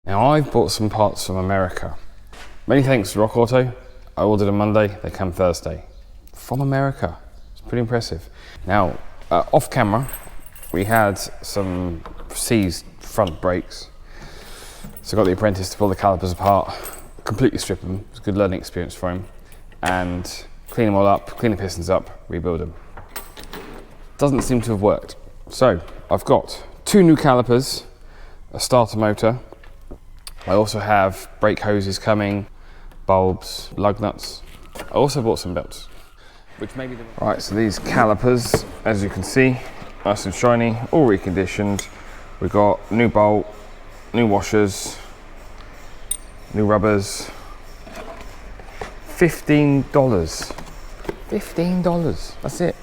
Now I've bought some parts from America. Many thanks to Rock Auto. I ordered on Monday, they come Thursday. From America, it's pretty impressive. Now, off camera, we had some seized front brakes. So I got the apprentice to pull the calipers apart, completely strip them. It was a good learning experience for him. And clean them all up, clean the pistons up, rebuild them. Doesn't seem to have worked. So I've got 2 new calipers, a starter motor. I also have brake hoses coming, bulbs, lug nuts. I also bought some belts, which may be the... Right, so these calipers, as you can see, nice and shiny, all reconditioned. We've got new bolt, new washers, new rubbers. $15. $15, that's it.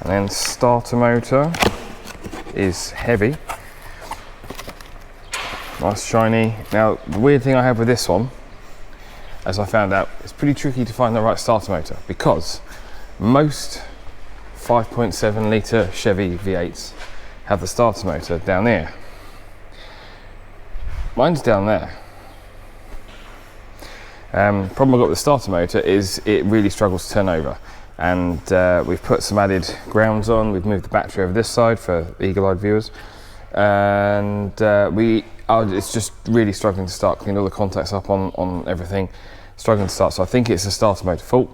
And then starter motor is heavy. Nice shiny. Now, the weird thing I have with this one, as I found out, it's pretty tricky to find the right starter motor because most 5.7 litre Chevy V8s have the starter motor down here. Mine's down there. Problem I've got with the starter motor is it really struggles to turn over. And we've put some added grounds on. We've moved the battery over this side for eagle-eyed viewers. And it's just really struggling to start. Cleaned all the contacts up on everything, struggling to start. So I think it's a starter motor fault.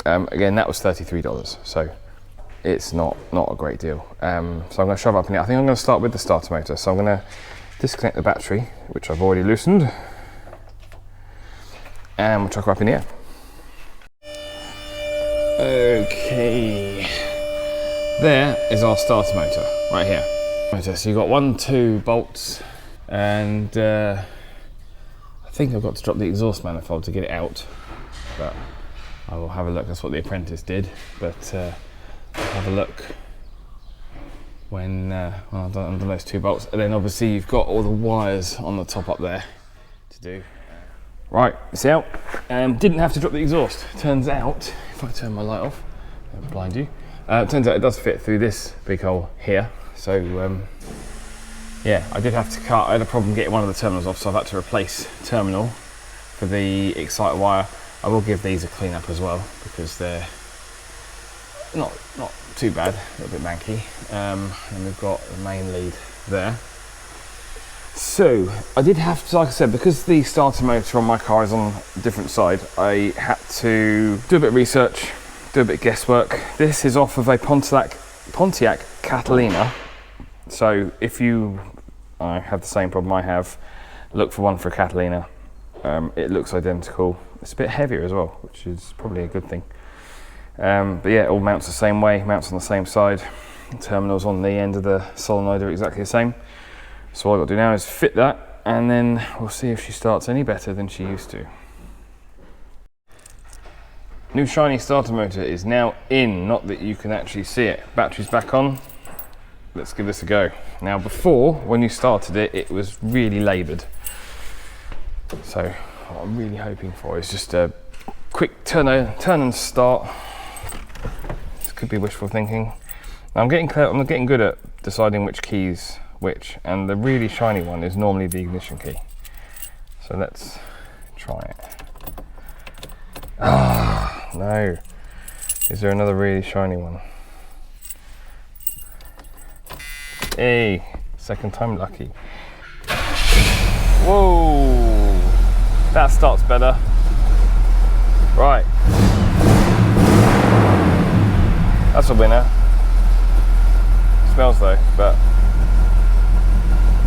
Again, that was $33, so it's not a great deal. So I'm going to shove up in it. I think I'm going to start with the starter motor. So I'm going to disconnect the battery, which I've already loosened, and we'll chuck her up in the air. Okay, there is our starter motor right here. So you've got 1, 2 bolts, and I think I've got to drop the exhaust manifold to get it out, but I will have a look. That's what the apprentice did, but I'll have a look when I've done those 2 bolts. And then obviously you've got all the wires on the top up there to do. Right, it's out. Didn't have to drop the exhaust. Turns out, if I turn my light off, don't blind you. Turns out it does fit through this big hole here. So yeah, I did have to cut. I had a problem getting one of the terminals off, so I've had to replace terminal for the exciter wire. I will give these a clean up as well because they're not too bad, a little bit manky. And we've got the main lead there. So I did have to, like I said, because the starter motor on my car is on a different side, I had to do a bit of research, do a bit of guesswork. This is off of a Pontiac Catalina. So if you have the same problem I have, look for one for a Catalina. It looks identical. It's a bit heavier as well, which is probably a good thing. But yeah, it all mounts the same way, mounts on the same side. The terminals on the end of the solenoid are exactly the same. So all I've got to do now is fit that, and then we'll see if she starts any better than she used to. New shiny starter motor is now in, not that you can actually see it. Battery's back on. Let's give this a go. Now before, when you started it, it was really laboured. So what I'm really hoping for is just a quick turn and start. This could be wishful thinking. Now I'm getting good at deciding which keys which, and the really shiny one is normally the ignition key. So let's try it. Ah, no. Is there another really shiny one? Hey, second time lucky. Whoa, that starts better. Right. That's a winner. Smells though, but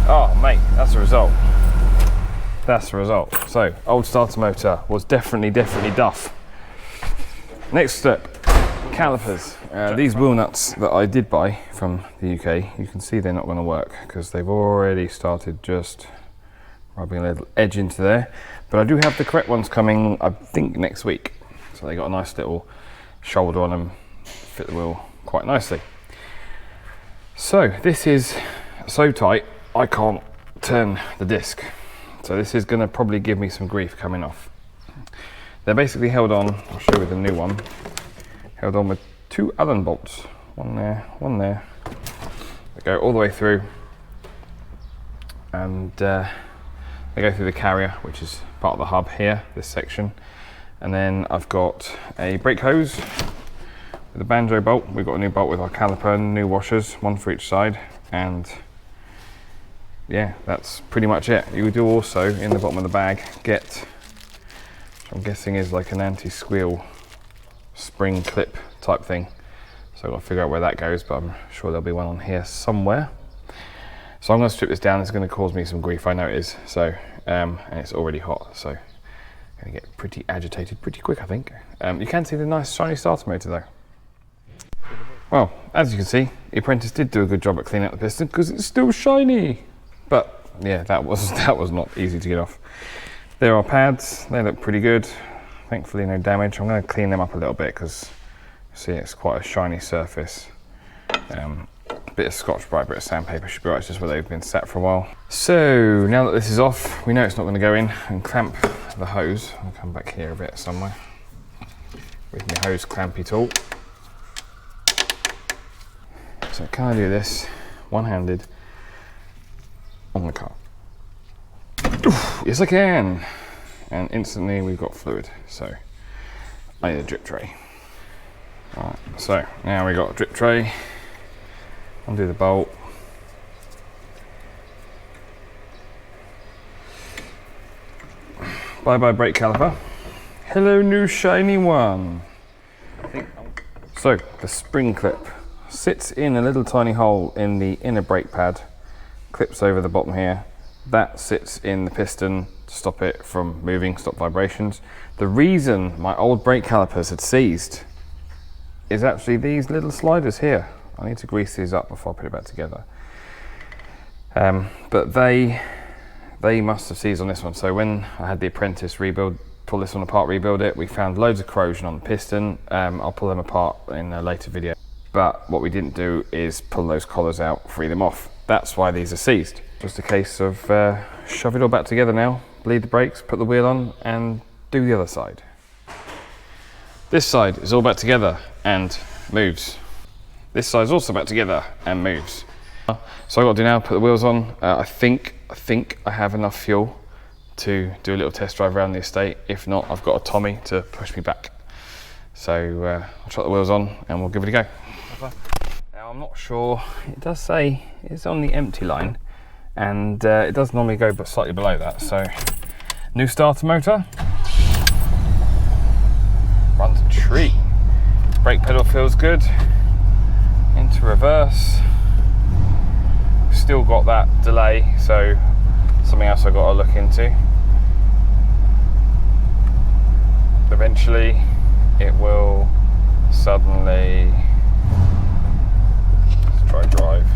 oh mate, that's the result. That's the result. So, old starter motor was definitely duff. Next step, calipers. These wheel nuts that I did buy from the UK, you can see they're not going to work because they've already started just rubbing a little edge into there. But I do have the correct ones coming, I think, next week. So they got a nice little shoulder on them, fit the wheel quite nicely. So this is so tight, I can't turn the disc. So this is going to probably give me some grief coming off. They're basically held on, I'll show you the new one, held on with 2 Allen bolts. One there, one there. They go all the way through. And They go through the carrier, which is part of the hub here, this section. And then I've got a brake hose with a banjo bolt. We've got a new bolt with our caliper and new washers, one for each side. And yeah, that's pretty much it. You do also, in the bottom of the bag, get, which I'm guessing is like an anti-squeal spring clip type thing. So I've got to figure out where that goes, but I'm sure there'll be one on here somewhere. So I'm going to strip this down. It's going to cause me some grief, I know it is. So, and it's already hot, so I'm going to get pretty agitated pretty quick, I think. You can see the nice shiny starter motor though. Well, as you can see, the apprentice did do a good job at cleaning up the piston because it's still shiny. But yeah, that was not easy to get off. There are pads, they look pretty good. Thankfully no damage. I'm going to clean them up a little bit because see it's quite a shiny surface. Bit of Scotch-Brite, bit of sandpaper should be right, it's just where they've been sat for a while. So now that this is off, we know it's not going to go in, and clamp the hose. I'll come back here a bit somewhere with my hose clampy tool. So can I do this one-handed on the car? Oof, yes I can! And instantly we've got fluid, so I need a drip tray. Alright, so now we've got a drip tray. Undo the bolt. Bye bye brake caliper. Hello new shiny one. So the spring clip sits in a little tiny hole in the inner brake pad, clips over the bottom here. That sits in the piston to stop it from moving, stop vibrations. The reason my old brake calipers had seized is actually these little sliders here. I need to grease these up before I put it back together. But they must have seized on this one. So when I had the apprentice pull this one apart, rebuild it, we found loads of corrosion on the piston. I'll pull them apart in a later video. But what we didn't do is pull those collars out, free them off. That's why these are seized. Just a case of shove it all back together now, bleed the brakes, put the wheel on, and do the other side. This side is all back together and moves. This side is also back together and moves. So I've got to do now, put the wheels on. I think I have enough fuel to do a little test drive around the estate. If not, I've got a Tommy to push me back. So I'll trot the wheels on and we'll give it a go. Now I'm not sure, it does say it's on the empty line and it does normally go but slightly below that. So new starter motor, runs a treat. Brake pedal feels good. Into reverse. Still got that delay, so something else I've got to look into. Eventually it will suddenly, let's try drive.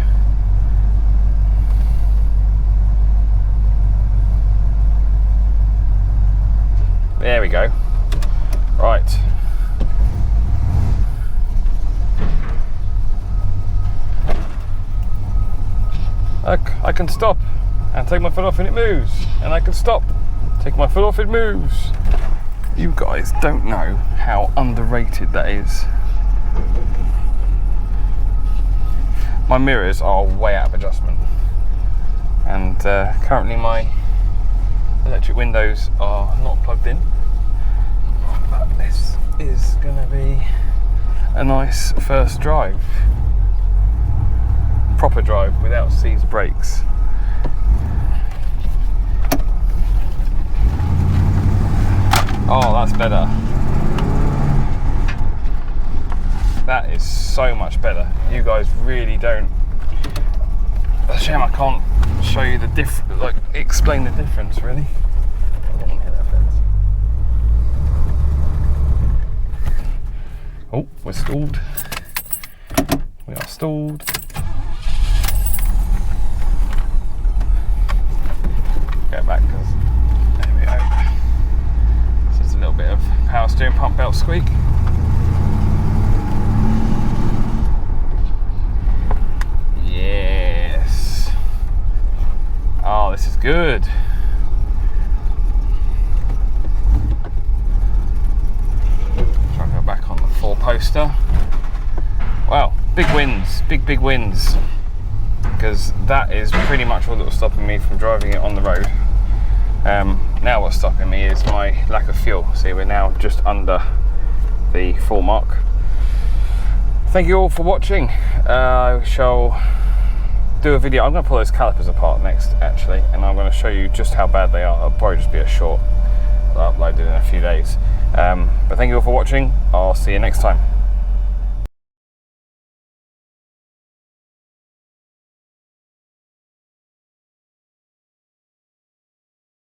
There we go. Right. I can stop and take my foot off and it moves, and I can stop, take my foot off, it moves. You guys don't know how underrated that is. My mirrors are way out of adjustment, and currently my electric windows are not plugged in, but this is going to be a nice first drive. Proper drive without seized brakes. Oh, that's better. That is so much better. You guys really don't. It's a shame I can't show you the explain the difference really. I didn't hear that fence. Oh, we're stalled. We are stalled. Go back because there we go. This is a little bit of power steering pump belt squeak. Yes. Oh, this is good. Try and go back on the 4-poster. Wow, big wins, big wins. Because that is pretty much all that was stopping me from driving it on the road. Now what's stopping me is my lack of fuel. See, we're now just under the full mark. Thank you all for watching. I shall do a video. I'm going to pull those calipers apart next, actually, and I'm going to show you just how bad they are. It'll probably just be a short that I'll upload in a few days. But thank you all for watching. I'll see you next time.